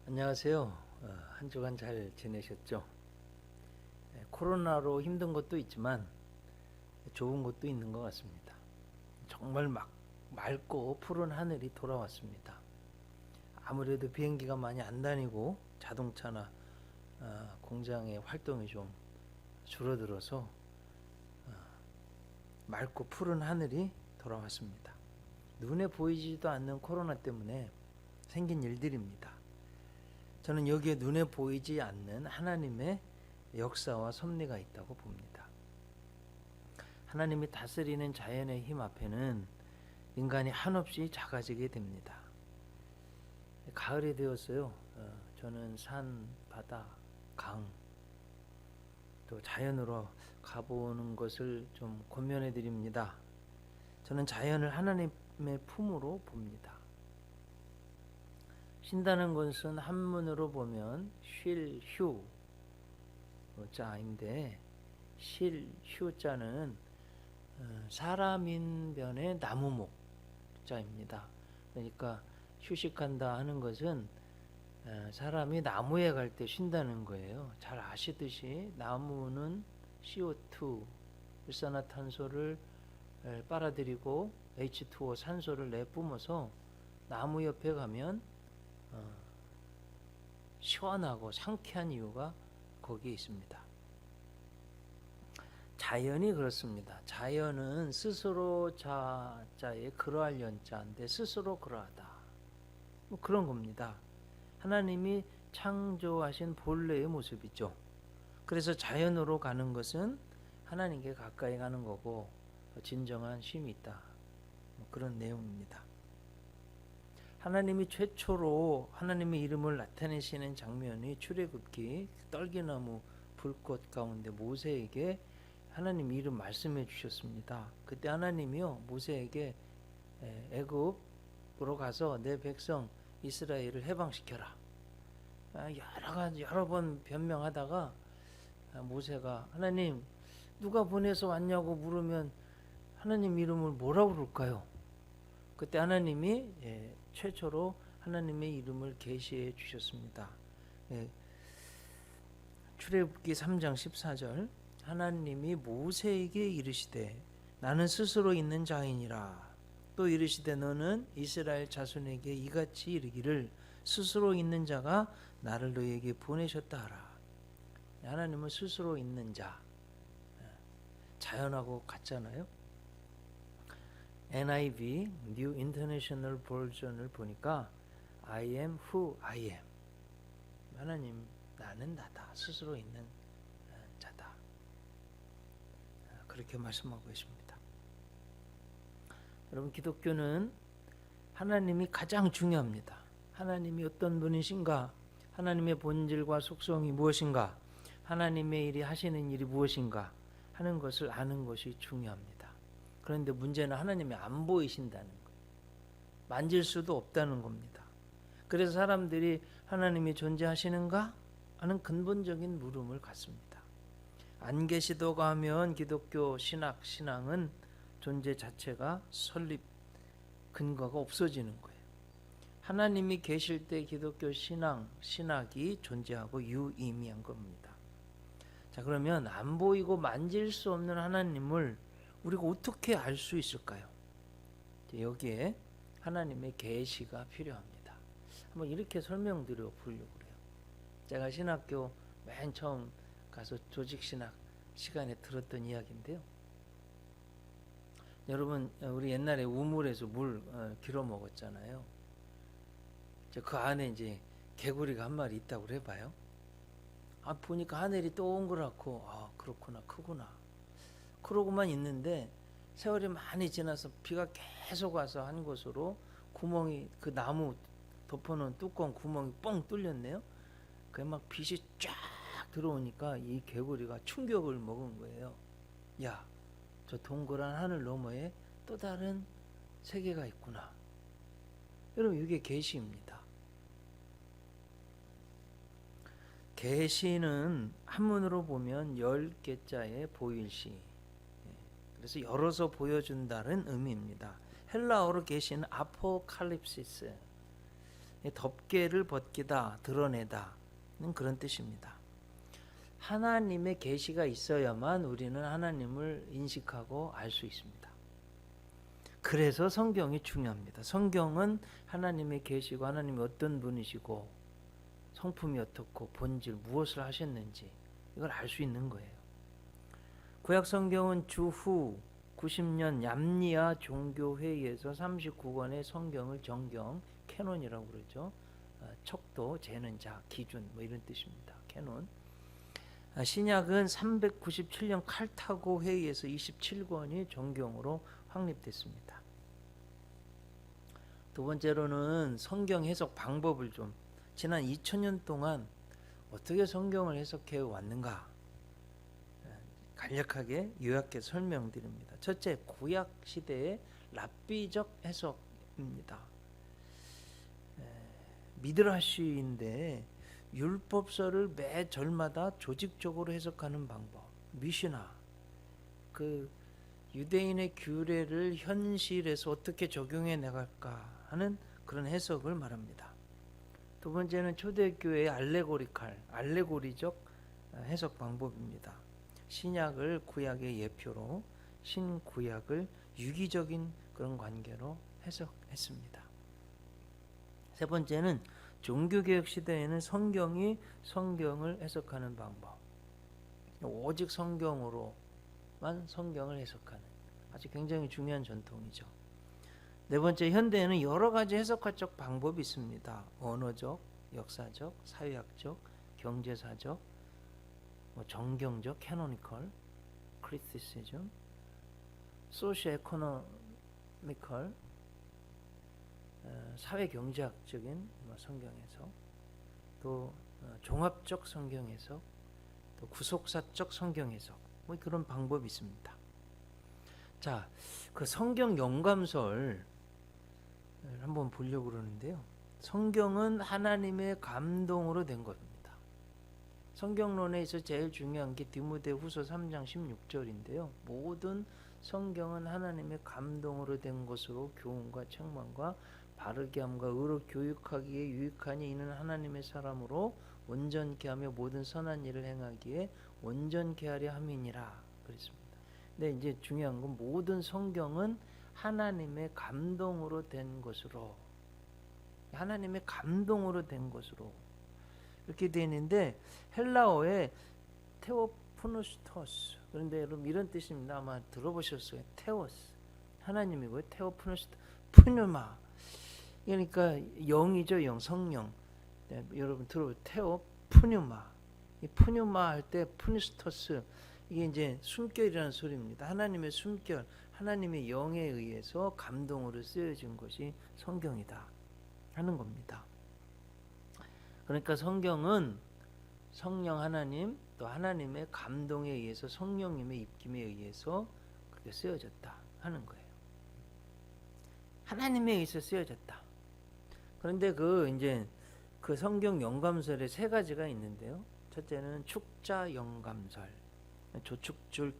안녕하세요. 한 주간 잘 지내셨죠? 코로나로 힘든 것도 있지만 좋은 것도 있는 것 같습니다. 정말 맑고 푸른 하늘이 돌아왔습니다. 아무래도 비행기가 많이 안 다니고 자동차나 공장의 활동이 좀 줄어들어서 맑고 푸른 하늘이 돌아왔습니다. 눈에 보이지도 않는 코로나 때문에 생긴 일들입니다. 저는 여기에 눈에 보이지 않는 하나님의 역사와 섭리가 있다고 봅니다. 하나님이 다스리는 자연의 힘 앞에는 인간이 한없이 작아지게 됩니다. 가을이 되었어요. 저는 산, 바다, 강, 또 자연으로 가보는 것을 좀 권면해 드립니다. 저는 자연을 하나님의 품으로 봅니다. 쉰다는 것은 한문으로 보면 쉴, 휴 자인데 쉴, 휴자는 사람인변의 나무목 자입니다. 그러니까 휴식한다 하는 것은 사람이 나무에 갈 때 쉰다는 거예요. 잘 아시듯이 나무는 CO2 일산화탄소를 빨아들이고 H2O 산소를 내뿜어서 나무 옆에 가면 시원하고 상쾌한 이유가 거기에 있습니다. 자연이 그렇습니다. 자연은 스스로 자자의 그러할 연자인데 스스로 그러하다. 뭐 그런 겁니다. 하나님이 창조하신 본래의 모습이죠. 그래서 자연으로 가는 것은 하나님께 가까이 가는 거고 진정한 쉼이 있다. 뭐 그런 내용입니다. 하나님이 최초로 하나님의 이름을 나타내시는 장면이 출애굽기 떨기나무 불꽃 가운데 모세에게 하나님 이름 말씀해 주셨습니다. 그때 하나님이요 모세에게 애굽으로 가서 내 백성 이스라엘을 해방시켜라. 여러 번 변명하다가 모세가 하나님 누가 보내서 왔냐고 물으면 하나님 이름을 뭐라고 그럴까요? 그때 하나님이 최초로 하나님의 이름을 계시해 주셨습니다. 출애굽기 3장 14절 하나님이 모세에게 이르시되 나는 스스로 있는 자이니라. 또 이르시되 너는 이스라엘 자손에게 이같이 이르기를 스스로 있는 자가 나를 너희에게 보내셨다 하라. 하나님은 스스로 있는 자. 자연하고 같잖아요. NIV New International Version을 보니까 I am who I am. 하나님 나는 나다. 스스로 있는 자다. 그렇게 말씀하고 있습니다. 여러분 기독교는 하나님이 가장 중요합니다. 하나님이 어떤 분이신가? 하나님의 본질과 속성이 무엇인가? 하나님의 일이 하시는 일이 무엇인가? 하는 것을 아는 것이 중요합니다. 그런데 문제는 하나님이 안 보이신다는 거예요. 만질 수도 없다는 겁니다. 그래서 사람들이 하나님이 존재하시는가? 하는 근본적인 물음을 갖습니다. 안 계시다고 하면 기독교 신앙은 존재 자체가 설립 근거가 없어지는 거예요. 하나님이 계실 때 기독교 신학이 존재하고 유의미한 겁니다. 자, 그러면 안 보이고 만질 수 없는 하나님을 우리가 어떻게 알 수 있을까요? 여기에 하나님의 계시가 필요합니다. 한번 이렇게 설명드려 보려고 그래요. 제가 신학교 맨 처음 가서 조직신학 시간에 들었던 이야기인데요. 여러분 우리 옛날에 우물에서 물 길어 먹었잖아요. 그 안에 이제 개구리가 한 마리 있다고 해봐요. 보니까 하늘이 동그랗고 그렇구나 크구나 그러고만 있는데 세월이 많이 지나서 비가 계속 와서 한 곳으로 구멍이 그 나무 덮어놓은 뚜껑 구멍이 뻥 뚫렸네요. 그게 막 빛이 쫙 들어오니까 이 개구리가 충격을 먹은 거예요. 야, 저 동그란 하늘 너머에 또 다른 세계가 있구나. 여러분 이게 계시입니다. 계시는 한문으로 보면 10개자의 보일시. 그래서 열어서 보여준다는 의미입니다. 헬라어로 계시는 아포칼립시스. 덮개를 벗기다, 드러내다는 그런 뜻입니다. 하나님의 계시가 있어야만 우리는 하나님을 인식하고 알 수 있습니다. 그래서 성경이 중요합니다. 성경은 하나님의 계시고 하나님이 어떤 분이시고 성품이 어떻고 본질 무엇을 하셨는지 이걸 알 수 있는 거예요. 구약 성경은 주후 90년 얌리아 종교회의에서 39권의 성경을 정경, 캐논이라고 그러죠. 척도, 재는 자, 기준 뭐 이런 뜻입니다. 캐논. 신약은 397년 칼타고 회의에서 27권이 정경으로 확립됐습니다. 두 번째로는 성경 해석 방법을 좀 지난 2000년 동안 어떻게 성경을 해석해 왔는가 간략하게 요약해서 설명드립니다. 첫째, 구약 시대의 랍비적 해석입니다. 미드라시인데 율법서를 매 절마다 조직적으로 해석하는 방법, 미시나, 그 유대인의 규례를 현실에서 어떻게 적용해 나갈까 하는 그런 해석을 말합니다. 두 번째는 초대교회의 알레고리적 해석 방법입니다. 신약을 구약의 예표로, 신구약을 유기적인 그런 관계로 해석했습니다. 세 번째는 종교개혁 시대에는 성경이 성경을 해석하는 방법, 오직 성경으로만 성경을 해석하는 아주 굉장히 중요한 전통이죠. 네 번째, 현대에는 여러 가지 해석학적 방법이 있습니다. 언어적, 역사적, 사회학적, 경제사적, 정경적, 캐노니컬, 크리티시즘, 소시오에코노미컬, 사회경제학적인 성경해석, 또 종합적 성경해석, 또 구속사적 성경해석, 그런 방법이 있습니다. 자, 그 성경 영감설 한번 보려고 그러는데요. 성경은 하나님의 감동으로 된 겁니다. 성경론에 있어 제일 중요한 게 디모데후서 3장 16절인데요. 모든 성경은 하나님의 감동으로 된 것으로 교훈과 책망과 바르게 함과 의로 교육하기에 유익하니 이는 하나님의 사람으로 온전케 하며 모든 선한 일을 행하기에 온전케 하려 함이니라 그랬습니다. 근데 이제 중요한 건 모든 성경은 하나님의 감동으로 된 것으로, 하나님의 감동으로 된 것으로 이렇게 되어 있는데, 헬라어에 테오프누스토스, 그런데 여러분 이런 뜻입니다. 아마 들어보셨어요. 테오스 하나님이고요. 테오프누스토스 푸뉴마, 그러니까 영이죠. 영, 성령. 네, 여러분 들어보세요. 테오 푸뉴마. 이 푸뉴마 할 때 푸니스토스, 이게 이제 숨결이라는 소리입니다. 하나님의 숨결, 하나님의 영에 의해서 감동으로 쓰여진 것이 성경이다 하는 겁니다. 그러니까 성경은 성령 하나님, 또 하나님의 감동에 의해서, 성령님의 입김에 의해서 그렇게 쓰여졌다 하는 거예요. 하나님에 의해서 쓰여졌다. 그런데 이제 그 성경 영감설에 세 가지가 있는데요. 첫째는 축자 영감설. 조출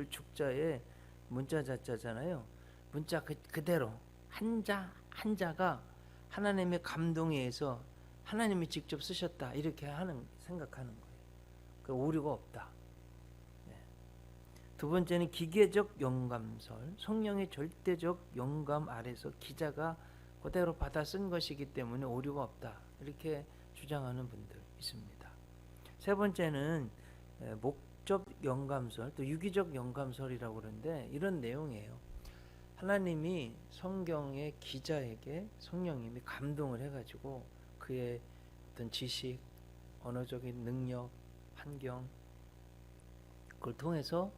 축자의 문자 자자잖아요. 문자 그대로 한자가 하나님의 감동에 의해서 하나님이 직접 쓰셨다 이렇게 생각하는 거예요. 그 오류가 없다. 네. 두 번째는 기계적 영감설. 성령의 절대적 영감 아래서 기자가 그대로 받아 쓴 것이기 때문에 오류가 없다 이렇게 주장하는 분들 있습니다. 세 번째는 목적 영감설, 또 유기적 영감설이라고 그러는데 이런 내용이에요. 하나님이 성경의 기자에게 성령님이 감동을 해가지고 그의 어떤 지식, 언어적인 능력, 환경, 그걸 통해서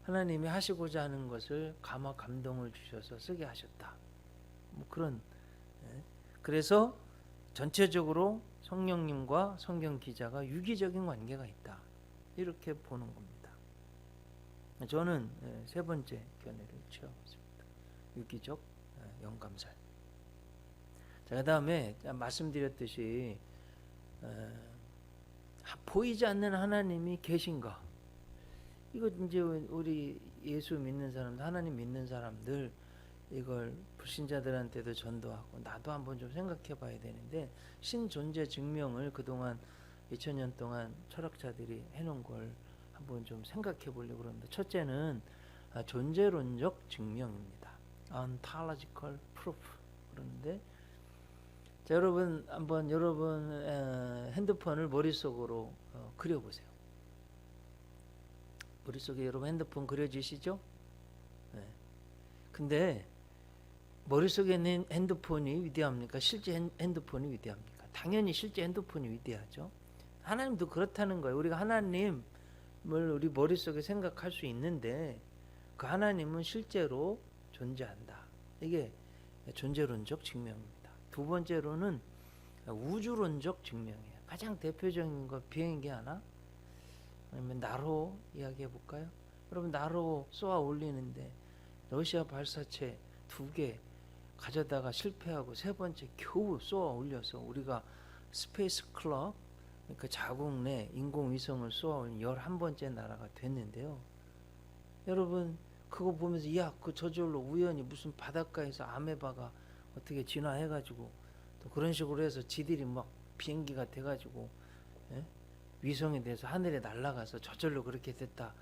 하나님이 하시고자 하는 것을 감화 감동을 주셔서 쓰게 하셨다. 그런. 그래서 전체적으로 성령님과 성경 기자가 유기적인 관계가 있다 이렇게 보는 겁니다. 저는 세 번째 견해를 취하고 있습니다. 유기적 영감설. 자, 그 다음에 말씀드렸듯이 보이지 않는 하나님이 계신가, 이거 이제 우리 예수 믿는 사람들, 하나님 믿는 사람들 이걸 불신자들한테도 전도하고 나도 한번 좀 생각해 봐야 되는데, 신존재 증명을 그동안 2000년 동안 철학자들이 해놓은 걸 한번 좀 생각해 보려고 합니다. 첫째는 존재론적 증명입니다. ontological proof. 그런데 자, 여러분 한번 여러분 핸드폰을 머릿속으로 그려보세요. 머릿속에 여러분 핸드폰 그려지시죠? 네. 근데 머릿속에 있는 핸드폰이 위대합니까? 실제 핸드폰이 위대합니까? 당연히 실제 핸드폰이 위대하죠. 하나님도 그렇다는 거예요. 우리가 하나님을 우리 머릿속에 생각할 수 있는데 그 하나님은 실제로 존재한다. 이게 존재론적 증명입니다. 두 번째로는 우주론적 증명이에요. 가장 대표적인 거 비행기 하나? 아니면 나로 이야기해 볼까요? 여러분 나로 쏘아 올리는데 러시아 발사체 2개 가져다가 실패하고 세 번째 겨우 쏘아 올려서 우리가 스페이스 클럽, 그러니까 자국 내 인공위성을 쏘아 올린 11번째 나라가 됐는데요. 여러분 그거 보면서 야, 그 저절로 우연히 무슨 바닷가에서 아메바가 어떻게 진화해가지고 또 그런 식으로 해서 지들이 막 비행기가 돼가지고 위성에 대해서 하늘에 날아가서 저절로 그렇게 됐다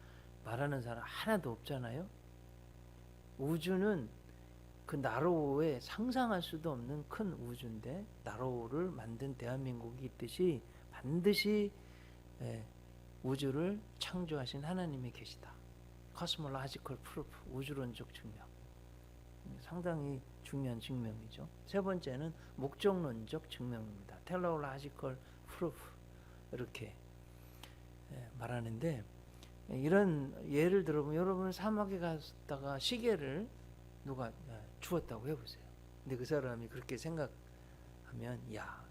말하는 사람 하나도 없잖아요. 우주는 그 나로우에 상상할 수도 없는 큰 우주인데 나로우를 만든 대한민국이 있듯이 반드시 우주를 창조하신 하나님이 계시다. cosmological proof, 우주론적 증명. 상당히 중요한 증명이죠. 세 번째는 목적론적 증명입니다. teleological proof. 이렇게 말하는데, 이런 예를 들어보면 여러분 사막에 갔다가 시계를 누가 주었다고 해보세요. 근데 그 사람이 그렇게 생각하면 야,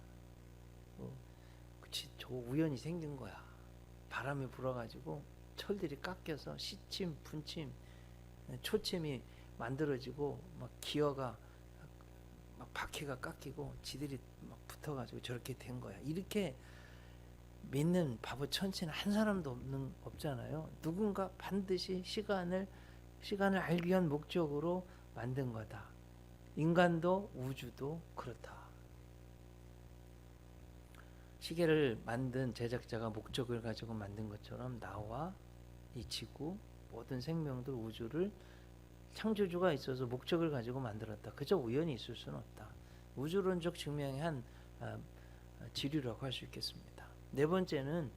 그치, 저거 우연히 생긴 거야. 바람이 불어가지고 철들이 깎여서 시침, 분침, 초침이 만들어지고 막 기어가 막 바퀴가 깎이고 지들이 막 붙어가지고 저렇게 된 거야. 이렇게 믿는 바보 천치는 한 사람도 없잖아요. 누군가 반드시 시간을 알기 위한 목적으로 만든 거다. 인간도 우주도 그렇다. 시계를 만든 제작자가 목적을 가지고 만든 것처럼 나와 이 지구 모든 생명들 우주를 창조주가 있어서 목적을 가지고 만들었다. 그저 우연히 있을 수는 없다. 우주론적 증명의 한 지류라고 할 수 있겠습니다. 네 번째는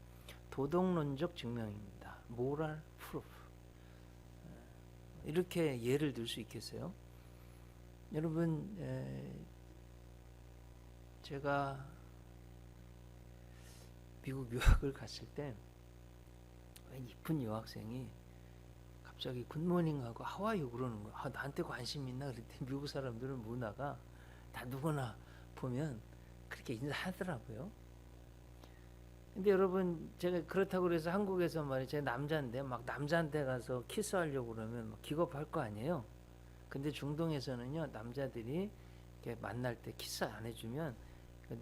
도덕론적 증명입니다. moral proof. 이렇게 예를 들 수 있겠어요? 여러분, 제가 미국 유학을 갔을 때 이쁜 여학생이 갑자기 굿모닝하고 하와이유 그러는 거야. 나한테 관심 있나? 그랬더니 미국 사람들은 문화가 다 누구나 보면 그렇게 인사하더라고요. 근데 여러분 제가 그렇다고 그래서 한국에서 말이에요. 제가 남자인데 막 남자한테 가서 키스하려고 그러면 막 기겁할 거 아니에요. 근데 중동에서는요, 남자들이 이렇게 만날 때 키스 안 해주면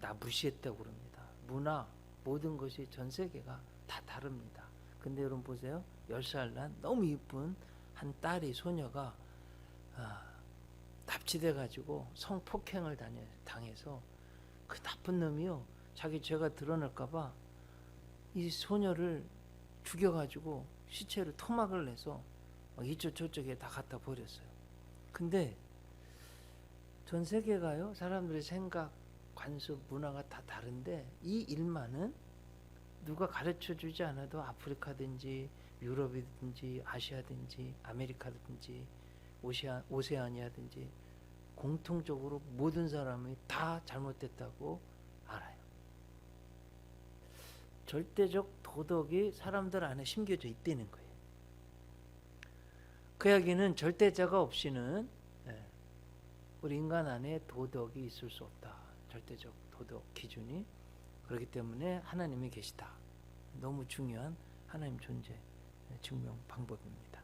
나 무시했다고 그럽니다. 문화 모든 것이 전 세계가 다 다릅니다. 근데 여러분 보세요. 10살 난 너무 이쁜 한 딸이 소녀가 납치돼 가지고 성폭행을 당해서 그 나쁜 놈이요, 자기 죄가 드러날까 봐 이 소녀를 죽여가지고 시체를 토막을 내서 이쪽 저쪽에 다 갖다 버렸어요. 근데 전 세계가요, 사람들의 생각, 관습, 문화가 다 다른데 이 일만은 누가 가르쳐 주지 않아도 아프리카든지 유럽이든지 아시아든지 아메리카든지 오세아니아든지 공통적으로 모든 사람이 다 잘못됐다고 알아요. 절대적 도덕이 사람들 안에 심겨져 있다는 거예요. 그 이야기는 절대자가 없이는 우리 인간 안에 도덕이 있을 수 없다. 절대적 도덕 기준이. 그렇기 때문에 하나님이 계시다. 너무 중요한 하나님 존재 증명 방법입니다.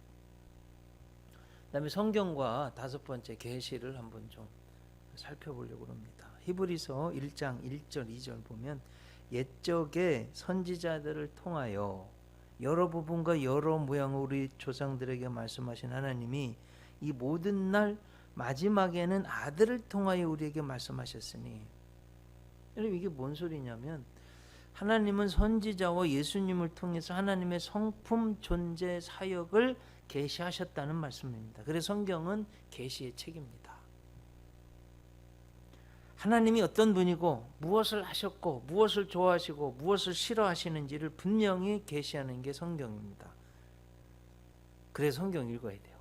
그 다음에 성경과 다섯 번째 계시를 한번 좀 살펴보려고 합니다. 히브리서 1장 1절 2절 보면 옛적의 선지자들을 통하여 여러 부분과 여러 모양으로 우리 조상들에게 말씀하신 하나님이 이 모든 날 마지막에는 아들을 통하여 우리에게 말씀하셨으니. 여러분 이게 뭔 소리냐면 하나님은 선지자와 예수님을 통해서 하나님의 성품 존재 사역을 계시하셨다는 말씀입니다. 그래서 성경은 계시의 책입니다. 하나님이 어떤 분이고 무엇을 하셨고 무엇을 좋아하시고 무엇을 싫어하시는지를 분명히 계시하는 게 성경입니다. 그래서 성경 읽어야 돼요.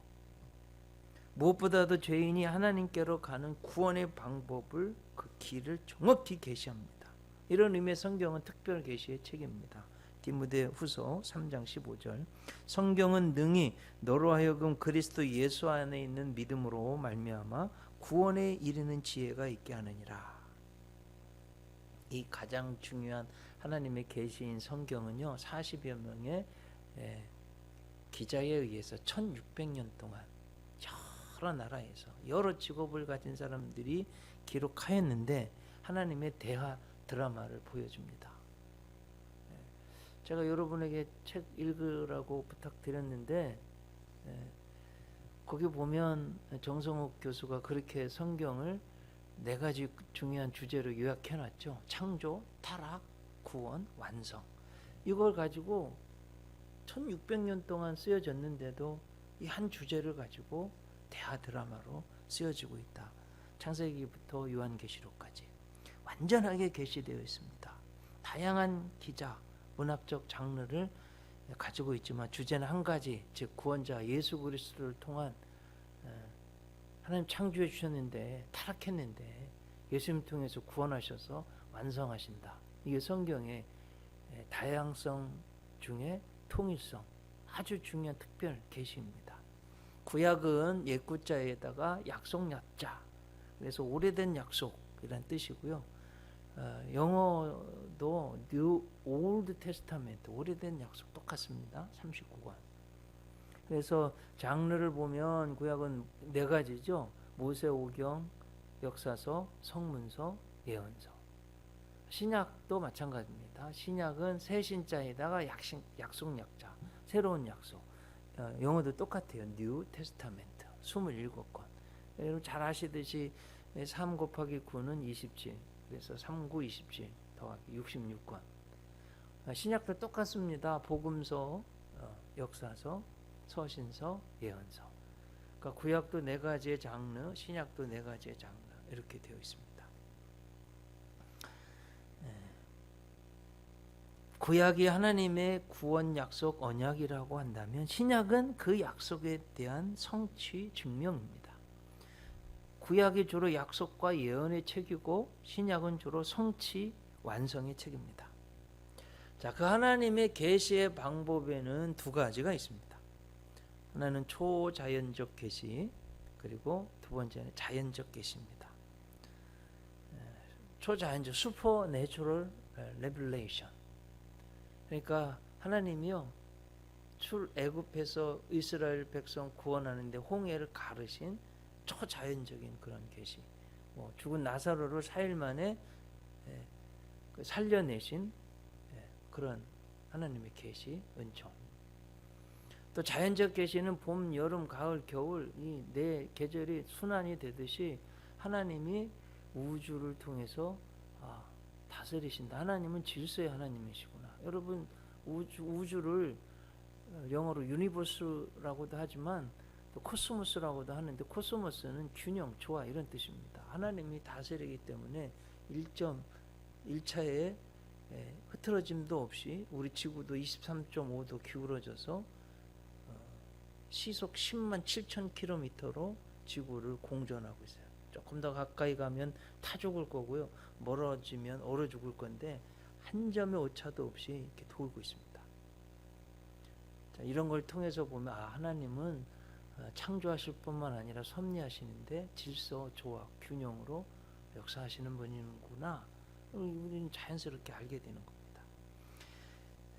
무엇보다도 죄인이 하나님께로 가는 구원의 방법을, 그 길을 정확히 계시합니다. 이런 의미의 성경은 특별 계시의 책입니다. 디모데후서 3장 15절. 성경은 능히 너로 하여금 그리스도 예수 안에 있는 믿음으로 말미암아 구원에 이르는 지혜가 있게 하느니라. 이 가장 중요한 하나님의 계시인 성경은요, 40여 명의 기자에 의해서 1600년 동안 여러 나라에서 여러 직업을 가진 사람들이 기록하였는데 하나님의 대화 드라마를 보여줍니다. 제가 여러분에게 책 읽으라고 부탁드렸는데 거기 보면 정성욱 교수가 그렇게 성경을 4가지 중요한 주제로 요약해놨죠. 창조, 타락, 구원, 완성. 이걸 가지고 1600년 동안 쓰여졌는데도 이 한 주제를 가지고 대화 드라마로 쓰여지고 있다. 창세기부터 요한계시록까지 완전하게 계시되어 있습니다. 다양한 기자, 문학적 장르를 가지고 있지만 주제는 한 가지, 즉 구원자 예수 그리스도를 통한 하나님 창조해 주셨는데 타락했는데 예수님 통해서 구원하셔서 완성하신다. 이게 성경의 다양성 중에 통일성, 아주 중요한 특별 계시입니다. 구약은 옛구자에다가 약속 약자, 그래서 오래된 약속이란 뜻이고요. 영어도 New Old Testament, 오래된 약속 똑같습니다. 39권. 그래서 장르를 보면 구약은 4가지죠. 모세오경, 역사서, 성문서, 예언서. 신약도 마찬가지입니다. 신약은 새 신자에다가 약속 약자, 새로운 약속. 영어도 똑같아요. New Testament 27권. 여러분 잘 아시듯이 3 곱하기 9는 27. 그래서 3, 9, 27 더하기 66권. 신약도 똑같습니다. 복음서, 역사서, 서신서, 예언서. 그러니까 구약도 4가지의 장르, 신약도 4가지의 장르 이렇게 되어 있습니다. 구약이 하나님의 구원 약속 언약이라고 한다면 신약은 그 약속에 대한 성취 증명입니다. 구약이 주로 약속과 예언의 책이고 신약은 주로 성취 완성의 책입니다. 자, 그 하나님의 계시의 방법에는 2가지가 있습니다. 하나는 초자연적 계시, 그리고 2번째는 자연적 계시입니다. 초자연적 슈퍼내추럴 레벨레이션. 그러니까 하나님이요 출애굽해서 이스라엘 백성 구원하는데 홍해를 가르신 초자연적인 그런 계시. 죽은 나사로를 4일 만에 살려내신 그런 하나님의 계시, 은총. 또 자연적 계시는 봄, 여름, 가을, 겨울 이 4계절이 순환이 되듯이 하나님이 우주를 통해서 다스리신다. 하나님은 질서의 하나님이시구나. 여러분 우주를 영어로 유니버스라고도 하지만 또 코스모스라고도 하는데 코스모스는 균형, 조화 이런 뜻입니다. 하나님이 다스리기 때문에 1.1차에 흐트러짐도 없이 우리 지구도 23.5도 기울어져서 시속 10만 7천 킬로미터로 지구를 공전하고 있어요. 조금 더 가까이 가면 타 죽을 거고요. 멀어지면 얼어 죽을 건데 한 점의 오차도 없이 이렇게 돌고 있습니다. 자, 이런 걸 통해서 보면 하나님은 창조하실 뿐만 아니라 섭리하시는데 질서, 조화, 균형으로 역사하시는 분이구나. 우리는 자연스럽게 알게 되는 겁니다.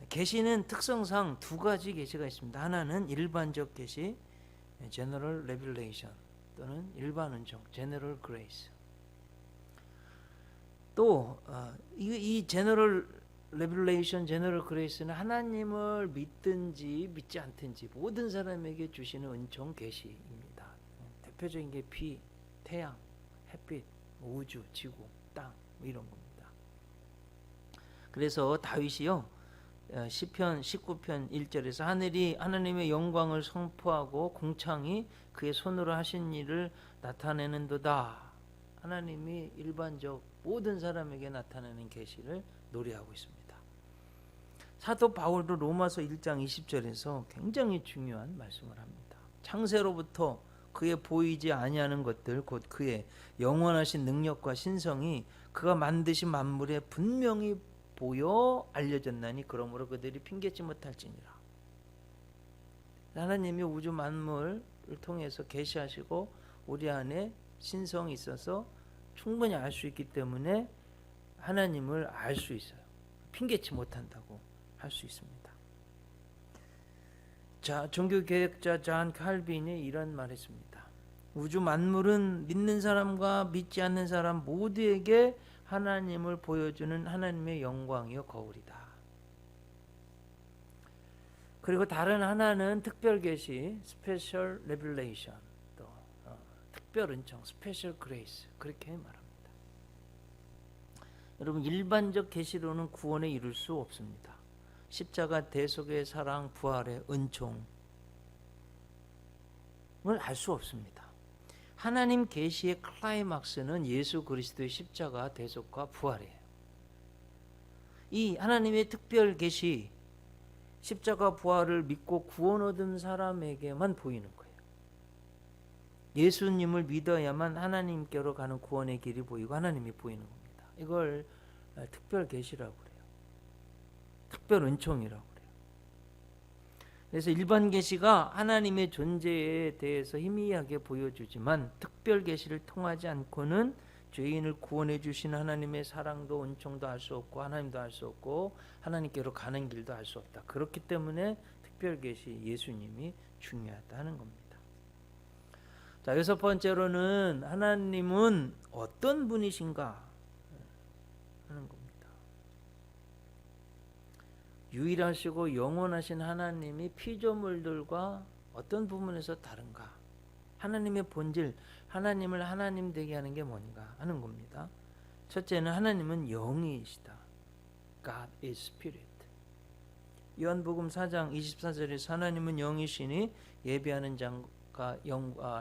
계시는 특성상 2가지 계시가 있습니다. 하나는 일반적 계시, General Revelation 또는 일반 은총, General Grace. 또 이 General Revelation, General Grace는 하나님을 믿든지 믿지 않든지 모든 사람에게 주시는 은총 계시입니다. 대표적인 게 피, 태양, 햇빛, 우주, 지구, 땅 이런 겁니다. 그래서 다윗이요 시편 19편 1절에서 하늘이 하나님의 영광을 선포하고 궁창이 그의 손으로 하신 일을 나타내는도다. 하나님이 일반적 모든 사람에게 나타내는 계시를 노래하고 있습니다. 사도 바울도 로마서 1장 20절에서 굉장히 중요한 말씀을 합니다. 창세로부터 그의 보이지 아니하는 것들 곧 그의 영원하신 능력과 신성이 그가 만드신 만물에 분명히 보여 알려졌나니 그러므로 그들이 핑계치 못할지니라. 하나님이 우주 만물을 통해서 계시하시고 우리 안에 신성이 있어서 충분히 알 수 있기 때문에 하나님을 알 수 있어요. 핑계치 못한다고 할 수 있습니다. 자, 종교개혁자 존 칼빈이 이런 말했습니다. 우주 만물은 믿는 사람과 믿지 않는 사람 모두에게 하나님을 보여주는 하나님의 영광이요 거울이다. 그리고 다른 하나는 특별 계시, 스페셜 레벨레이션, 또 특별 은총, 스페셜 그레이스 그렇게 말합니다. 여러분 일반적 계시로는 구원에 이룰 수 없습니다. 십자가 대속의 사랑, 부활의 은총을 알 수 없습니다. 하나님 계시의 클라이막스는 예수 그리스도의 십자가 대속과 부활이에요. 이 하나님의 특별 계시, 십자가 부활을 믿고 구원 얻은 사람에게만 보이는 거예요. 예수님을 믿어야만 하나님께로 가는 구원의 길이 보이고 하나님이 보이는 겁니다. 이걸 특별 계시라고 그래요. 특별 은총이라고 그래요. 그래서 일반 계시가 하나님의 존재에 대해서 희미하게 보여주지만 특별 계시를 통하지 않고는 죄인을 구원해 주신 하나님의 사랑도 은총도 알 수 없고 하나님도 알 수 없고 하나님께로 가는 길도 알 수 없다. 그렇기 때문에 특별 계시 예수님이 중요하다는 겁니다. 자, 여섯 번째로는 하나님은 어떤 분이신가 하는 겁니다. 유일하시고 영원하신 하나님이 피조물들과 어떤 부분에서 다른가? 하나님의 본질, 하나님을 하나님 되게 하는 게 뭔가 하는 겁니다. 첫째는 하나님은 영이시다. God is Spirit. 요한복음 4장 24절에서 하나님은 영이시니 예배하는 자가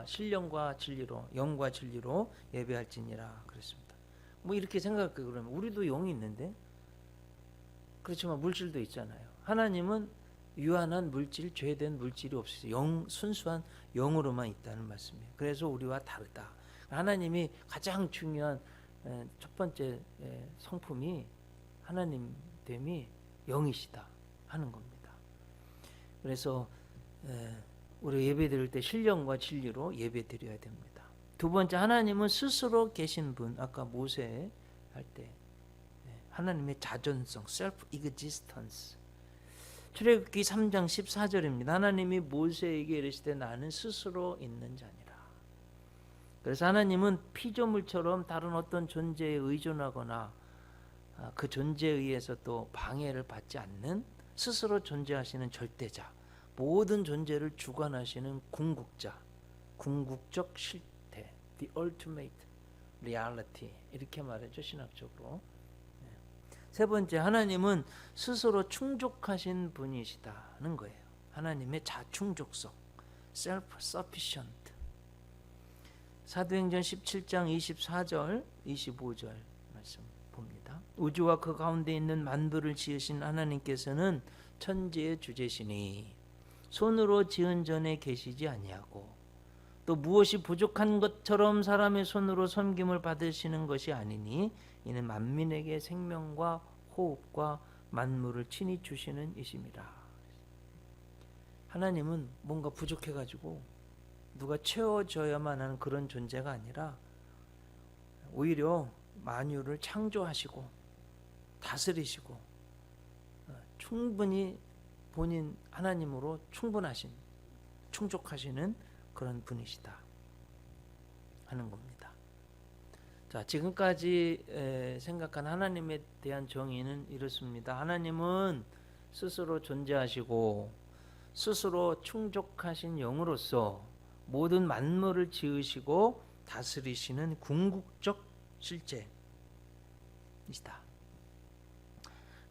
신령과 진리로 영과 진리로 예배할지니라 그랬습니다. 뭐 이렇게 생각해 그러면 우리도 영이 있는데 그렇지만 물질도 있잖아요. 하나님은 유한한 물질, 죄된 물질이 없어요. 순수한 영으로만 있다는 말씀이에요. 그래서 우리와 다르다. 하나님이 가장 중요한 첫 번째 성품이 하나님됨이 영이시다 하는 겁니다. 그래서 우리 예배 드릴 때 신령과 진리로 예배 드려야 됩니다. 두 번째, 하나님은 스스로 계신 분. 아까 모세 할 때 하나님의 자존성, self existence. 출애굽기 3장 14절입니다. 하나님이 모세에게 이르시되 나는 스스로 있는 자니라. 그래서 하나님은 피조물처럼 다른 어떤 존재에 의존하거나 그 존재에 의해서 또 방해를 받지 않는 스스로 존재하시는 절대자, 모든 존재를 주관하시는 궁극자, 궁극적 실태, the ultimate reality 이렇게 말하죠, 신학적으로. 세 번째, 하나님은 스스로 충족하신 분이시다는 거예요. 하나님의 자충족성, self-sufficient. 사도행전 17장 24절, 25절 말씀 봅니다. 우주와 그 가운데 있는 만물을 지으신 하나님께서는 천지의 주제시니 손으로 지은 전에 계시지 아니하고 또 무엇이 부족한 것처럼 사람의 손으로 섬김을 받으시는 것이 아니니 이는 만민에게 생명과 호흡과 만물을 친히 주시는 이심이라. 하나님은 뭔가 부족해가지고 누가 채워줘야만 하는 그런 존재가 아니라 오히려 만유를 창조하시고 다스리시고 충분히 본인 하나님으로 충분하신 충족하시는 그런 분이시다 하는 겁니다. 자, 지금까지 생각한 하나님에 대한 정의는 이렇습니다. 하나님은 스스로 존재하시고 스스로 충족하신 영으로서 모든 만물을 지으시고 다스리시는 궁극적 실제이시다.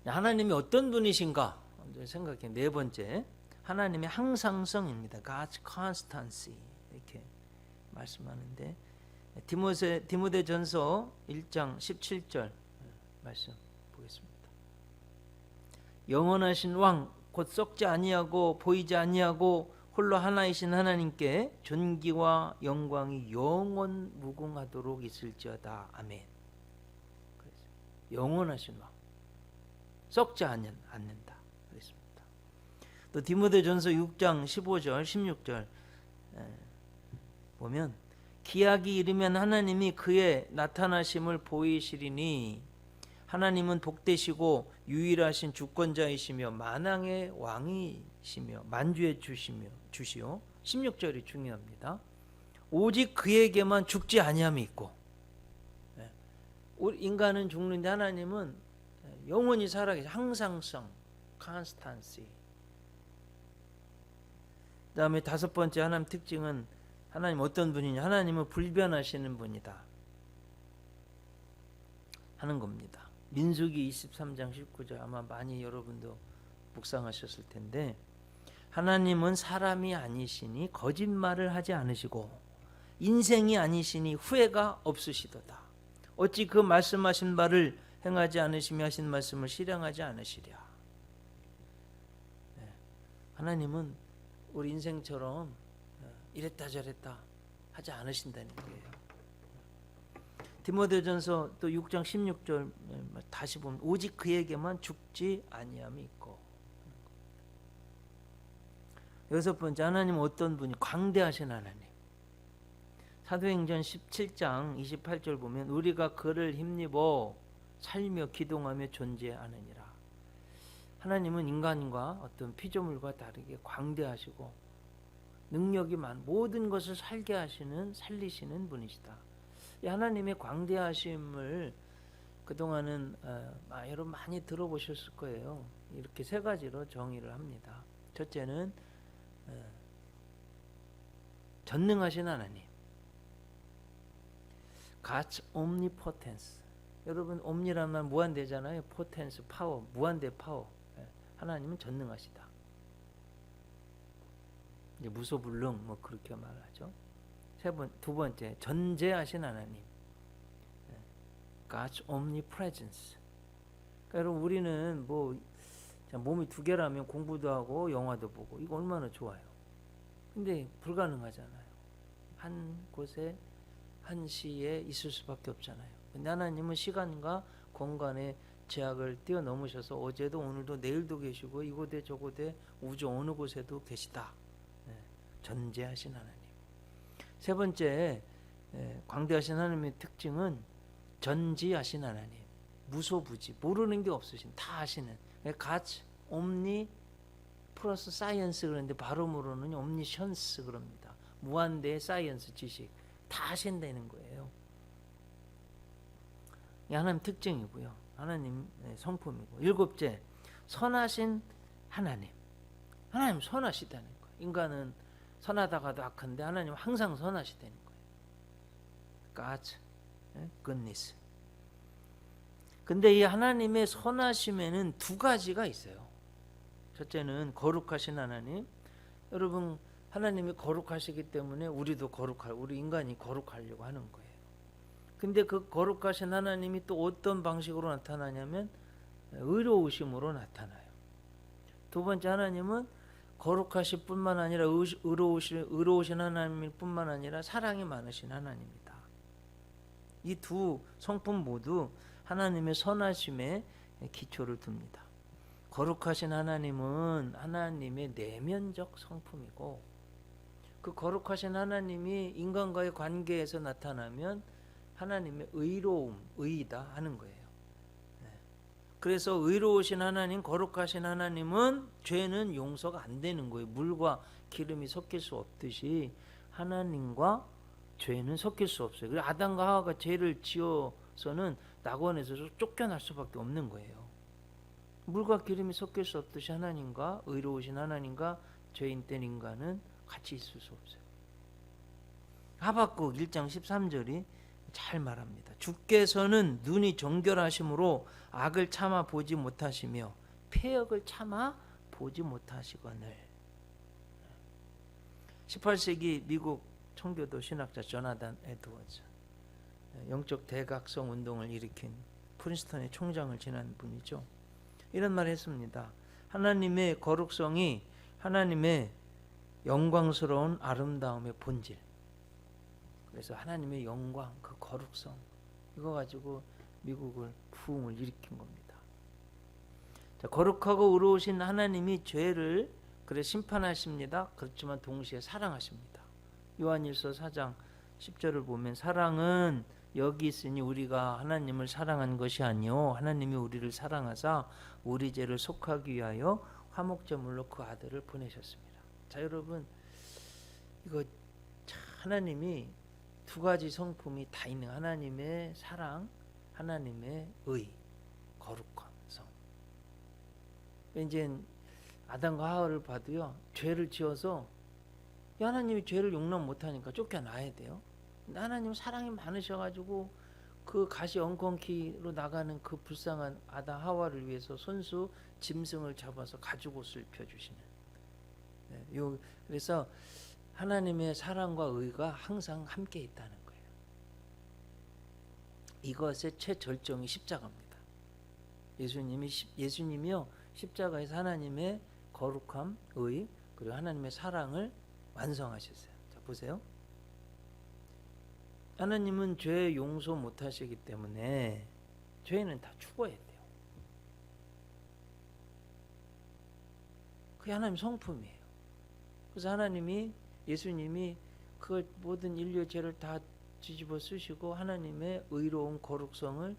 하나님이 어떤 분이신가 생각해. 네 번째, 하나님의 항상성입니다. God's constancy 이렇게 말씀하는데 디모데전서 1장 17절 말씀 보겠습니다. 영원하신 왕 곧 썩지 아니하고 보이지 아니하고 홀로 하나이신 하나님께 존귀와 영광이 영원 무궁하도록 있을지어다. 아멘. 영원하신 왕 썩지 않는다 그랬습니다. 또 디모데전서 6장 15절 16절 보면 기약이 이르면 하나님이 그의 나타나심을 보이시리니 하나님은 복되시고 유일하신 주권자이시며 만왕의 왕이시며 만주의 주시오. 16절이 중요합니다. 오직 그에게만 죽지 아니함이 있고, 인간은 죽는데 하나님은 영원히 살아계시. 항상성, constancy. 그 다음에 다섯 번째 하나님 특징은 하나님 어떤 분이냐. 하나님은 불변하시는 분이다 하는 겁니다. 민수기 23장 19절 아마 많이 여러분도 묵상하셨을 텐데 하나님은 사람이 아니시니 거짓말을 하지 않으시고 인생이 아니시니 후회가 없으시도다. 어찌 그 말씀하신 바를 행하지 않으시며 하신 말씀을 실행하지 않으시랴. 하나님은 우리 인생처럼 이랬다 저랬다 하지 않으신다는 거예요. 디모데전서 또 6장 16절 다시 보면 오직 그에게만 죽지 아니함이 있고. 여섯 번째, 하나님은 어떤 분이? 광대하신 하나님. 사도행전 17장 28절 보면 우리가 그를 힘입어 살며 기동하며 존재하느니라. 하나님은 인간과 어떤 피조물과 다르게 광대하시고 능력이 모든 것을 살게 하시는 살리시는 분이시다. 이 하나님의 광대하심을 그동안은 여러분 많이 들어보셨을 거예요. 이렇게 세 가지로 정의를 합니다. 첫째는 전능하신 하나님, God's omnipotence. 여러분 omni란 말 무한대잖아요. potence, 파워, 무한대 파워. 하나님은 전능하시다. 이제 무소불능 뭐 그렇게 말하죠. 두 번째, 전제하신 하나님, God's omnipresence. 그러니까 여러분 우리는 뭐 몸이 두 개라면 공부도 하고 영화도 보고 이거 얼마나 좋아요. 근데 불가능하잖아요. 한 곳에 한 시에 있을 수밖에 없잖아요. 근데 하나님은 시간과 공간의 제약을 뛰어넘으셔서 어제도 오늘도 내일도 계시고 이곳에 저곳에 우주 어느 곳에도 계시다. 전제하신 하나님. 세 번째, 광대하신 하나님의 특징은 전지하신 하나님. 무소부지, 모르는 게 없으신, 다 아시는. God's omni 플러스 사이언스 그러는데 발음으로는 omniscience 그럽니다. 무한대의 사이언스 지식 다 하신다는 거예요. 이 하나님 특징이고요. 하나님 성품이고. 일곱째, 선하신 하나님. 하나님 선하시다는 거예요. 인간은 선하다가도 악한데 하나님은 항상 선하시다는 거예요. God's goodness. 근데 이 하나님의 선하심에는 두 가지가 있어요. 첫째는 거룩하신 하나님. 여러분 하나님이 거룩하시기 때문에 우리도 우리 인간이 거룩하려고 하는 거예요. 근데 그 거룩하신 하나님이 또 어떤 방식으로 나타나냐면 의로우심으로 나타나요. 두 번째, 하나님은 거룩하실 뿐만 아니라 의로우신 하나님일 뿐만 아니라 사랑이 많으신 하나님입니다. 이 두 성품 모두 하나님의 선하심에 기초를 둡니다. 거룩하신 하나님은 하나님의 내면적 성품이고 그 거룩하신 하나님이 인간과의 관계에서 나타나면 하나님의 의로움, 의이다 하는 거예요. 그래서 의로우신 하나님, 거룩하신 하나님은 죄는 용서가 안 되는 거예요. 물과 기름이 섞일 수 없듯이 하나님과 죄는 섞일 수 없어요. 그래서 아담과 하와가 죄를 지어서는 낙원에서 쫓겨날 수밖에 없는 거예요. 물과 기름이 섞일 수 없듯이 하나님과 의로우신 하나님과 죄인 된 인간은 같이 있을 수 없어요. 하박국 1장 13절이 잘 말합니다. 주께서는 눈이 정결하심으로 악을 참아 보지 못하시며 패역을 참아 보지 못하시거늘. 18세기 미국 청교도 신학자 조나단 에드워즈, 영적 대각성 운동을 일으킨 프린스턴의 총장을 지낸 분이죠. 이런 말을 했습니다. 하나님의 거룩성이 하나님의 영광스러운 아름다움의 본질. 그래서 하나님의 영광, 그 거룩성, 이거 가지고 미국을 부흥을 일으킨 겁니다. 자, 거룩하고 의로우신 하나님이 죄를 그래 심판하십니다. 그렇지만 동시에 사랑하십니다. 요한일서 4장 10절을 보면 사랑은 여기 있으니 우리가 하나님을 사랑한 것이 아니요 하나님이 우리를 사랑하사 우리 죄를 속하기 위하여 화목제물로 그 아들을 보내셨습니다. 자, 여러분, 이거 하나님이 두 가지 성품이 다 있는, 하나님의 사랑, 하나님의 의, 거룩한 성. 이제 아담과 하와를 봐도요, 죄를 지어서 하나님이 죄를 용납 못하니까 쫓겨나야 돼요. 근데 하나님 사랑이 많으셔가지고 그 가시 엉겅퀴로 나가는 그 불쌍한 아담 하와를 위해서 손수 짐승을 잡아서 가죽옷을 입혀주시는. 그래서 하나님의 사랑과 의가 항상 함께 있다는 거예요. 이것의 최절정이 십자가입니다. 예수님이요 십자가에서 하나님의 거룩함, 의, 그리고 하나님의 사랑을 완성하셨어요. 자, 보세요. 하나님은 죄 용서 못하시기 때문에 죄는 다 죽어야 돼요. 그게 하나님 성품이에요. 그래서 하나님이, 예수님이 그 모든 인류의 죄를 다 뒤집어 쓰시고 하나님의 의로운 거룩성을,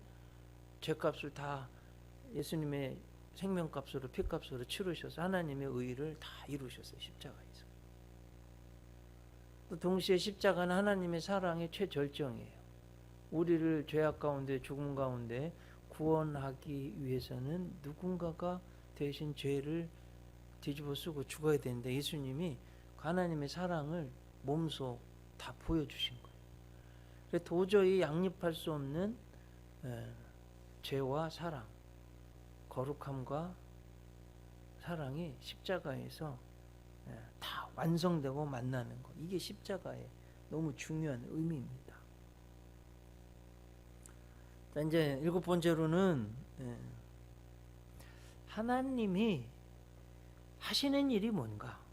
죄값을 다 예수님의 생명값으로, 피값으로 치르셔서 하나님의 의를 다 이루셨어요. 십자가에서. 또 동시에 십자가는 하나님의 사랑의 최절정이에요. 우리를 죄악 가운데, 죽음 가운데 구원하기 위해서는 누군가가 대신 죄를 뒤집어 쓰고 죽어야 되는데 예수님이 하나님의 사랑을 몸소 다 보여주신 거예요. 그래서 도저히 양립할 수 없는 죄와 사랑, 거룩함과 사랑이 십자가에서 다 완성되고 만나는 것. 이게 십자가의 너무 중요한 의미입니다. 자, 이제 7번째로는 하나님이 하시는 일이 뭔가.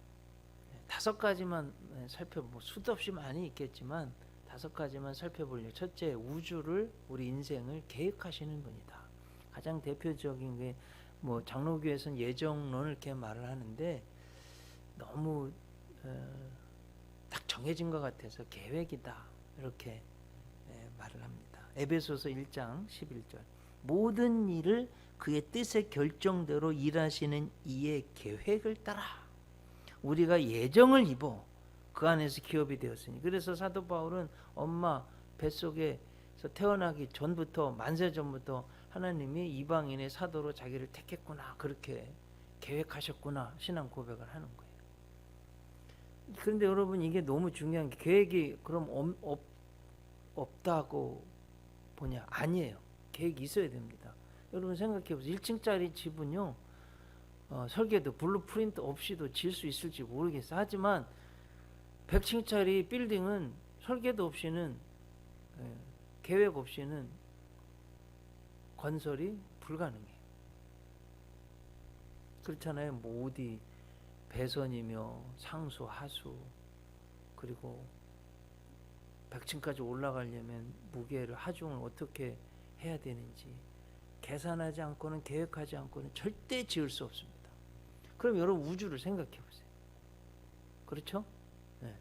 5가지만 살펴보고, 수도 없이 많이 있겠지만 5가지만 살펴보려고. 첫째, 우주를, 우리 인생을 계획하시는 분이다. 가장 대표적인 게 뭐 장로교에서는 예정론을 이렇게 말을 하는데 너무 딱 정해진 것 같아서 계획이다 이렇게 말을 합니다. 에베소서 1장 11절, 모든 일을 그의 뜻의 결정대로 일하시는 이의 계획을 따라 우리가 예정을 입어 그 안에서 기업이 되었으니. 그래서 사도 바울은 엄마 뱃속에서 태어나기 전부터, 만세 전부터 하나님이 이방인의 사도로 자기를 택했구나, 그렇게 계획하셨구나 신앙 고백을 하는 거예요. 그런데 여러분, 이게 너무 중요한 게, 계획이 그럼 없다고 보냐? 아니에요. 계획이 있어야 됩니다. 여러분 생각해 보세요. 1층짜리 집은요, 설계도 블루프린트 없이도 지을 수 있을지 모르겠어요. 하지만 100층짜리 빌딩은 설계도 없이는, 계획 없이는 건설이 불가능해요. 그렇잖아요. 뭐 어디 배선이며 상수, 하수, 그리고 100층까지 올라가려면 무게를, 하중을 어떻게 해야 되는지 계산하지 않고는, 계획하지 않고는 절대 지을 수 없습니다. 그럼 여러분, 우주를 생각해 보세요. 그렇죠? 네.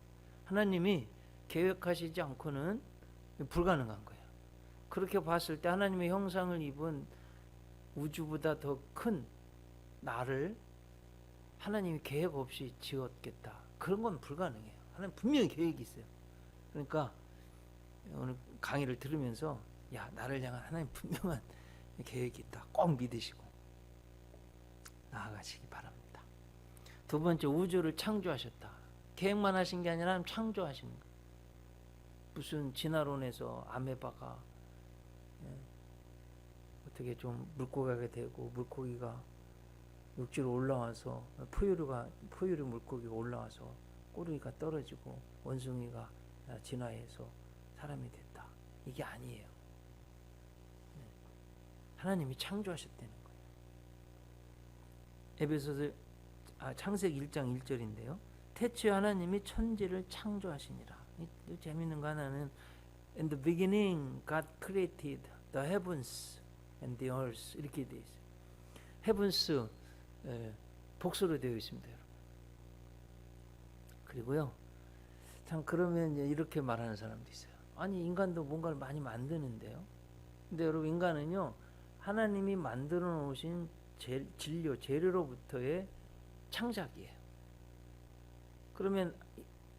하나님이 계획하시지 않고는 불가능한 거예요. 그렇게 봤을 때 하나님의 형상을 입은 우주보다 더 큰 나를 하나님이 계획 없이 지었겠다, 그런 건 불가능해요. 하나님 분명히 계획이 있어요. 그러니까 오늘 강의를 들으면서, 야, 나를 향한 하나님 분명한 계획이 있다, 꼭 믿으시고 나아가시기 바랍니다. 2번째, 우주를 창조하셨다. 계획만 하신 게 아니라 창조하시는 거예요. 무슨 진화론에서 아메바가 어떻게 좀 물고기가 되고 물고기가 육지로 올라와서 포유류 물고기가 올라와서 꼬리가 떨어지고 원숭이가 진화해서 사람이 됐다. 이게 아니에요. 하나님이 창조하셨다는 거예요. 에베소서 창세기 1장 1절인데요. 태초에 하나님이 천지를 창조하시니라. 이 재밌는 거 하나는 In the beginning God created the heavens and the earth 이렇게 되어 있어요. heavens 복수로 되어 있습니다. 여러분. 그리고요. 참 그러면 이렇게 말하는 사람도 있어요. 아니 인간도 뭔가를 많이 만드는데요. 근데 여러분 인간은요. 하나님이 만들어 놓으신 재료로부터의 창작이에요. 그러면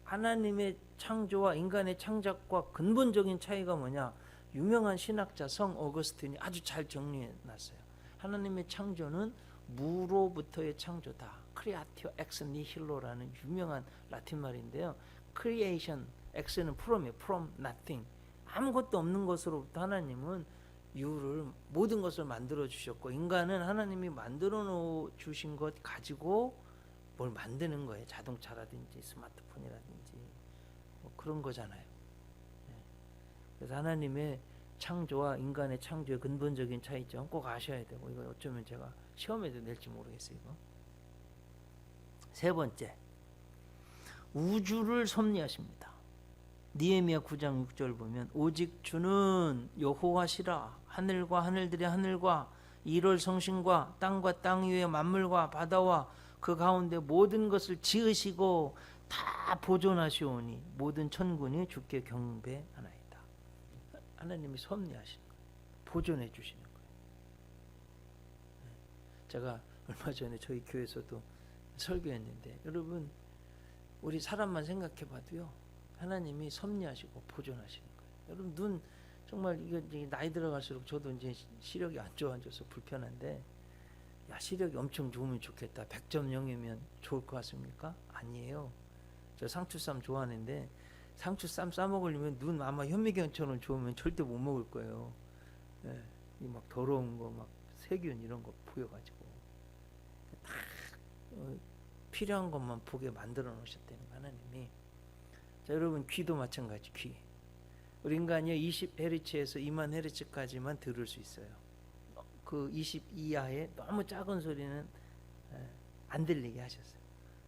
하나님의 창조와 인간의 창작과 근본적인 차이가 뭐냐? 유명한 신학자 성 어거스틴이 아주 잘 정리해 놨어요. 하나님의 창조는 무로부터의 창조다. 크리아티오 엑스 니힐로라는 유명한 라틴 말인데요. 크리에이션, 엑스는 from이에요. from nothing. 아무것도 없는 것으로부터 하나님은 유를 모든 것을 만들어 주셨고 인간은 하나님이 만들어 주신 것 가지고 뭘 만드는 거예요. 자동차라든지 스마트폰이라든지 뭐 그런 거잖아요. 그래서 하나님의 창조와 인간의 창조의 근본적인 차이점 꼭 아셔야 되고 이거 어쩌면 제가 시험에도 낼지 모르겠어요. 이거. 세 번째, 우주를 섭리하십니다. 니에미야 9장 6절 보면 오직 주는 여호와시라. 하늘과 하늘들의 하늘과 이럴 성신과 땅과 땅 위의 만물과 바다와 그 가운데 모든 것을 지으시고 다 보존하시오니 모든 천군이 주께 경배하나이다. 하나님이 섭리하시는 거예요. 보존해 주시는 거예요. 제가 얼마 전에 저희 교회에서도 설교했는데 여러분 우리 사람만 생각해 봐도요. 하나님이 섭리하시고 보존하시는 거예요. 여러분 눈 정말 이거 나이 들어갈수록 저도 이제 시력이 안 좋아져서 불편한데 야 시력이 엄청 좋으면 좋겠다. 100점 0이면 좋을 것 같습니까? 아니에요. 저 상추쌈 좋아하는데 상추쌈 싸 먹으려면 눈 아마 현미경처럼 좋으면 절대 못 먹을 거예요. 예, 이 막 더러운 거 막 세균 이런 거 보여가지고 다 필요한 것만 보게 만들어 놓으셨다는 거 하나님이. 자 여러분 귀도 마찬가지. 귀 우리 인간이 20Hz에서 20,000Hz까지만 들을 수 있어요. 그 20 이하의 너무 작은 소리는 안 들리게 하셨어요.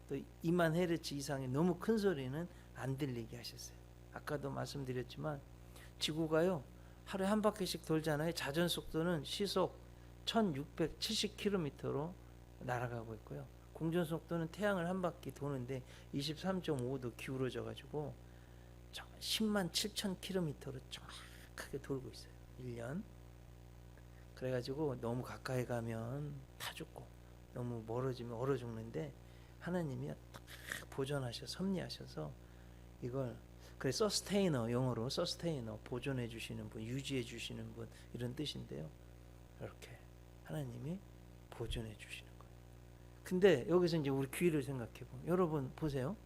또 20,000Hz 이상의 너무 큰 소리는 안 들리게 하셨어요. 아까도 말씀드렸지만 지구가요 하루에 한 바퀴씩 돌잖아요. 자전 속도는 시속 1670km로 날아가고 있고요. 공전 속도는 태양을 한 바퀴 도는데 23.5도 기울어져 가지고 107,000km로 정확하게 돌고 있어요. 1년. 그래가지고 너무 가까이 가면 타 죽고 너무 멀어지면 얼어 죽는데 하나님이 딱 보존하셔서 섭리하셔서 이걸 그래 서스테이너 영어로 서스테이너 보존해 주시는 분 유지해 주시는 분 이런 뜻인데요. 이렇게 하나님이 보존해 주시는 거예요. 근데 여기서 이제 우리 귀를 생각해 보면 여러분 보세요.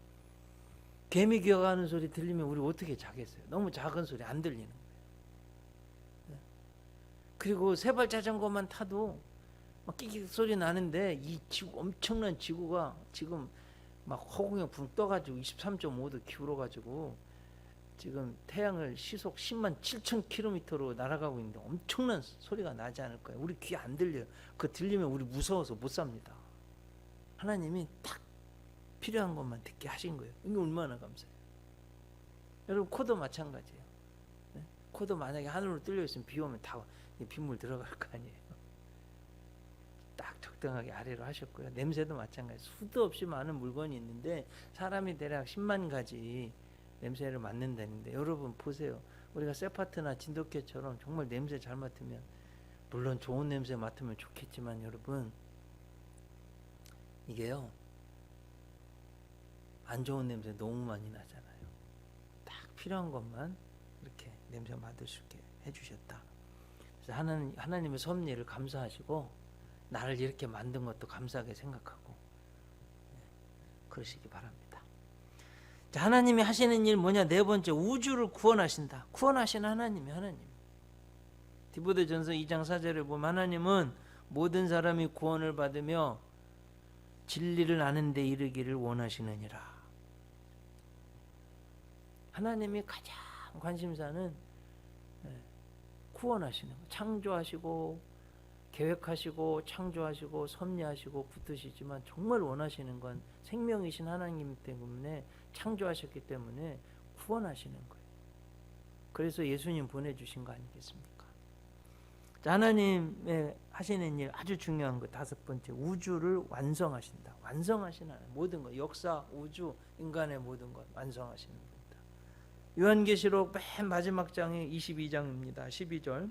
개미 기어가는 소리 들리면 우리 어떻게 자겠어요? 너무 작은 소리 안 들리는 거예요. 그리고 세발 자전거만 타도 막 끼익 소리 나는데 이 지구 엄청난 지구가 지금 막 허공에 붕 떠가지고 23.5도 기울어가지고 지금 태양을 시속 107,000km로 날아가고 있는데 엄청난 소리가 나지 않을까요? 우리 귀 안 들려요. 그거 들리면 우리 무서워서 못 삽니다. 하나님이 딱 필요한 것만 듣게 하신 거예요. 이게 얼마나 감사해요. 여러분 코도 마찬가지예요. 네? 코도 만약에 하늘로 뚫려 있으면 비 오면 다 빗물 들어갈 거 아니에요. 딱 적당하게 아래로 하셨고요. 냄새도 마찬가지. 수도 없이 많은 물건이 있는데 사람이 대략 10만 가지 냄새를 맡는다는데 여러분 보세요. 우리가 세파트나 진돗개처럼 정말 냄새 잘 맡으면 물론 좋은 냄새 맡으면 좋겠지만 여러분 이게요 안 좋은 냄새 너무 많이 나잖아요. 딱 필요한 것만 이렇게 냄새 맡을 수 있게 해주셨다. 그래서 하나님의 섭리를 감사하시고 나를 이렇게 만든 것도 감사하게 생각하고 그러시기 바랍니다. 자, 하나님이 하시는 일 뭐냐? 네 번째, 우주를 구원하신다. 구원하시는 하나님. 디모데전서 2장 4절에 보면 하나님은 모든 사람이 구원을 받으며 진리를 아는 데 이르기를 원하시느니라. 하나님이 가장 관심사는 구원하시는 거. 창조하시고 계획하시고 창조하시고 섭리하시고 붙드시지만 정말 원하시는 건 생명이신 하나님 때문에 창조하셨기 때문에 구원하시는 거예요. 그래서 예수님 보내주신 거 아니겠습니까? 자, 하나님의 하시는 일 아주 중요한 거 다섯 번째, 우주를 완성하신다. 완성하시는 하나님, 모든 것, 역사, 우주, 인간의 모든 것 완성하시는 분이다. 요한계시록 맨 마지막 장이 22장입니다. 12절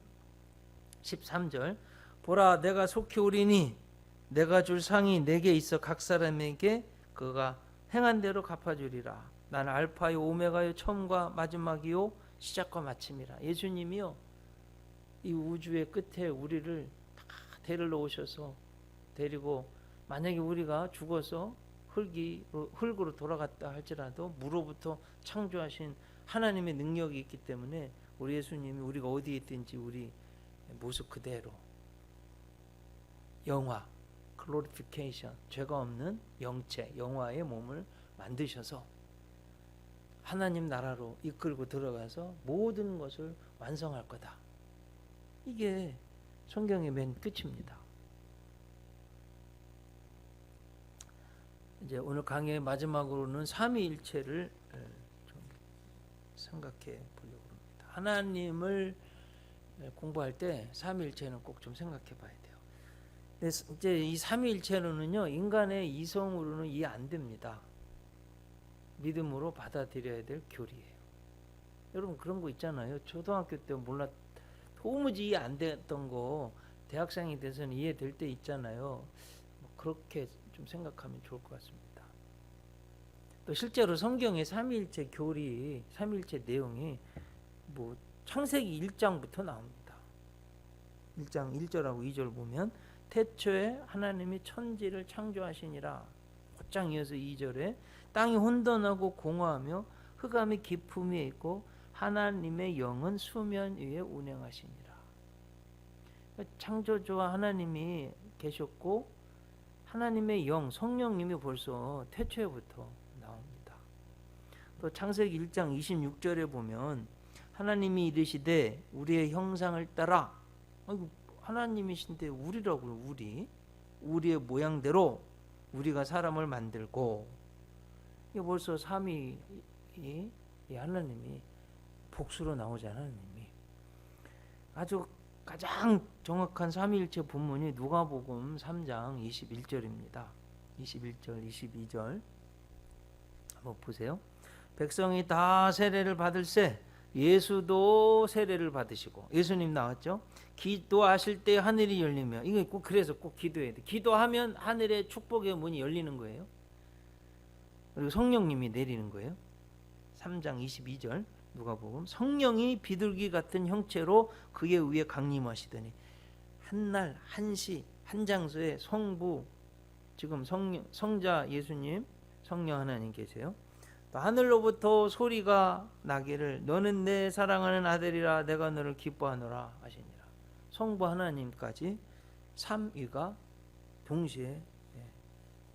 13절 보라 내가 속히 오리니 내가 줄 상이 내게 있어 각 사람에게 그가 행한 대로 갚아주리라. 나는 알파요 오메가요 처음과 마지막이요 시작과 마침이라. 예수님이요 이 우주의 끝에 우리를 다 데리러 오셔서 데리고 만약에 우리가 죽어서 흙으로 돌아갔다 할지라도 무로부터 창조하신 하나님의 능력이 있기 때문에 우리 예수님이 우리가 어디에 있든지 우리 모습 그대로 영화, 글로리피케이션, 죄가 없는 영체, 영화의 몸을 만드셔서 하나님 나라로 이끌고 들어가서 모든 것을 완성할 거다. 이게 성경의 맨 끝입니다. 이제 오늘 강의의 마지막으로는 삼위일체를 좀 생각해 보려고 합니다. 하나님을 공부할 때 삼위일체는 꼭 좀 생각해 봐야 돼요. 근데 이제 이 삼위일체로는요, 인간의 이성으로는 이해 안 됩니다. 믿음으로 받아들여야 될 교리예요. 여러분 그런 거 있잖아요. 초등학교 때 몰라 도무지 이해 안 됐던 거 대학생이 돼서는 이해될 때 있잖아요. 그렇게 좀 생각하면 좋을 것 같습니다. 또 실제로 성경의 삼위일체 교리, 삼위일체 내용이 뭐 창세기 1장부터 나옵니다. 1장 1절하고 2절 보면 태초에 하나님이 천지를 창조하시니라. 곧장 이어서 2절에 땅이 혼돈하고 공허하며 흑암이 깊음 위에 있고 하나님의 영은 수면 위에 운행하시니라. 창조주와 하나님이 계셨고 하나님의 영, 성령님이 벌써 태초에부터 나옵니다. 또 창세기 1장 26절에 보면 하나님이 이르시되 우리의 형상을 따라, 하나님이신데 우리라고요. 우리의 모양대로 우리가 사람을 만들고, 이게 벌써 삼위 하나님이 복수로 나오잖아요. 하나님이 아주 가장 정확한 삼위일체 본문이 누가복음 3장 21절입니다. 21절 22절 한번 보세요. 백성이 다 세례를 받을세 예수도 세례를 받으시고, 예수님 나왔죠. 기도하실 때 하늘이 열리며, 이거 꼭 그래서 꼭 기도해야 돼. 기도하면 하늘의 축복의 문이 열리는 거예요. 그리고 성령님이 내리는 거예요. 3장 22절 누가복음 성령이 비둘기 같은 형체로 그의 위에 강림하시더니 한날 한시 한 장소에 성부, 지금 성자 예수님, 성령 하나님 계세요. 또 하늘로부터 소리가 나기를 너는 내 사랑하는 아들이라 내가 너를 기뻐하노라 하시니라. 성부 하나님까지 삼위가 동시에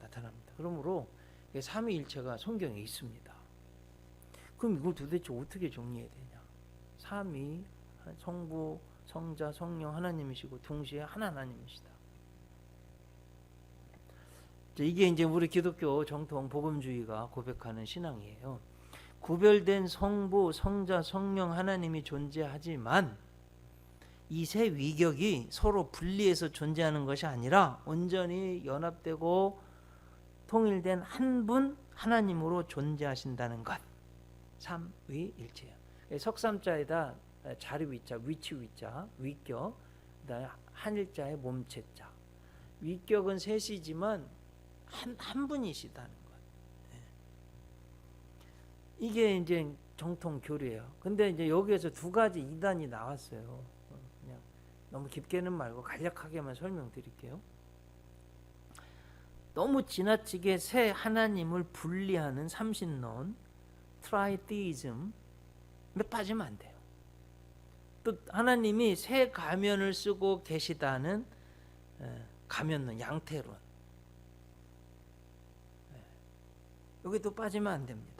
나타납니다. 그러므로 삼위일체가 성경에 있습니다. 그럼 이걸 도대체 어떻게 정리해야 되냐? 삼위, 성부, 성자, 성령 하나님이시고 동시에 하나님이시다. 이게 이제 우리 기독교 정통 복음주의가 고백하는 신앙이에요. 구별된 성부, 성자, 성령 하나님이 존재하지만 이 세 위격이 서로 분리해서 존재하는 것이 아니라 온전히 연합되고 통일된 한 분 하나님으로 존재하신다는 것. 삼위일체예요. 석삼자에다 자리위자, 위치위자, 위격, 그다음에 한일자의 몸체자. 위격은 셋이지만 한 분이시다는 것. 이게 이제 정통 교리예요. 근데 이제 여기에서 두 가지 이단이 나왔어요. 그냥 너무 깊게는 말고 간략하게만 설명드릴게요. 너무 지나치게 새 하나님을 분리하는 삼신론, 트라이티즘에 빠지면 안 돼요. 또 하나님이 새 가면을 쓰고 계시다는 가면론, 양태론, 여기도 빠지면 안 됩니다.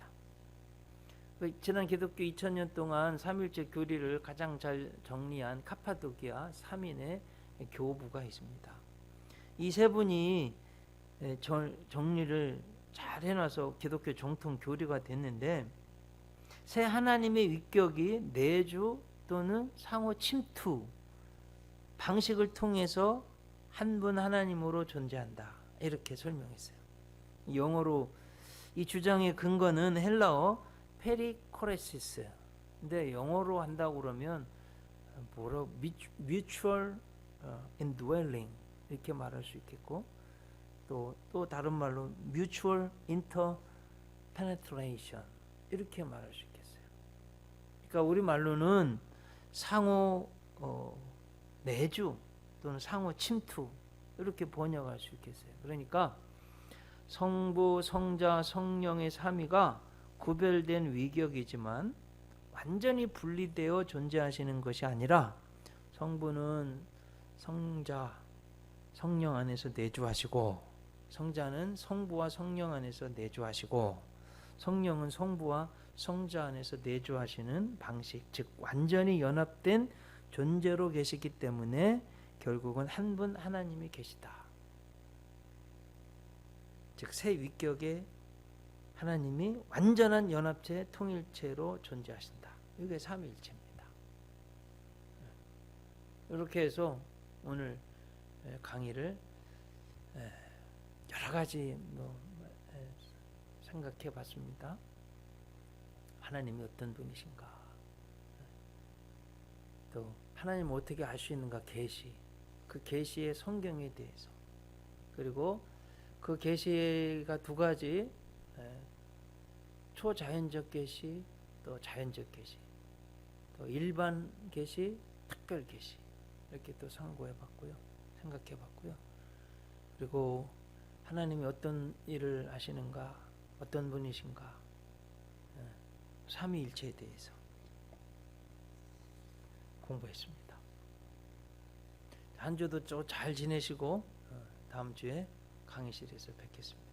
지난 기독교 2000년 동안 삼일체 교리를 가장 잘 정리한 카파도키아 3인의 교부가 있습니다. 이 세 분이 정리를 잘 해놔서 기독교 정통 교리가 됐는데, 새 하나님의 위격이 내주 또는 상호 침투 방식을 통해서 한 분 하나님으로 존재한다, 이렇게 설명했어요. 영어로 이 주장의 근거는 헬라어 페리코레시스. 근데 영어로 한다고 그러면 뭐라고 mutual indwelling 이렇게 말할 수 있겠고, 또 다른 말로 mutual interpenetration 이렇게 말할 수 있겠어요. 그러니까 우리 말로는 상호 내주 또는 상호 침투 이렇게 번역할 수 있겠어요. 그러니까 성부, 성자, 성령의 삼위가 구별된 위격이지만 완전히 분리되어 존재하시는 것이 아니라, 성부는 성자, 성령 안에서 내주하시고, 성자는 성부와 성령 안에서 내주하시고, 성령은 성부와 성자 안에서 내주하시는 방식, 즉 완전히 연합된 존재로 계시기 때문에 결국은 한 분 하나님이 계시다. 즉 새 위격의 하나님이 완전한 연합체 통일체로 존재하신다. 이게 삼위일체입니다. 이렇게 해서 오늘 강의를 여러 가지 생각해 봤습니다. 하나님이 어떤 분이신가, 또 하나님 어떻게 알 수 있는가, 계시, 그 계시의 성경에 대해서, 그리고 그 계시가 두 가지, 초자연적 계시, 또 자연적 계시, 또 일반 계시, 특별 계시, 이렇게 또 상고해 봤고요, 생각해 봤고요. 그리고 하나님이 어떤 일을 하시는가, 어떤 분이신가, 삼위일체에 대해서 공부했습니다. 한 주도 잘 지내시고 다음 주에 강의실에서 뵙겠습니다.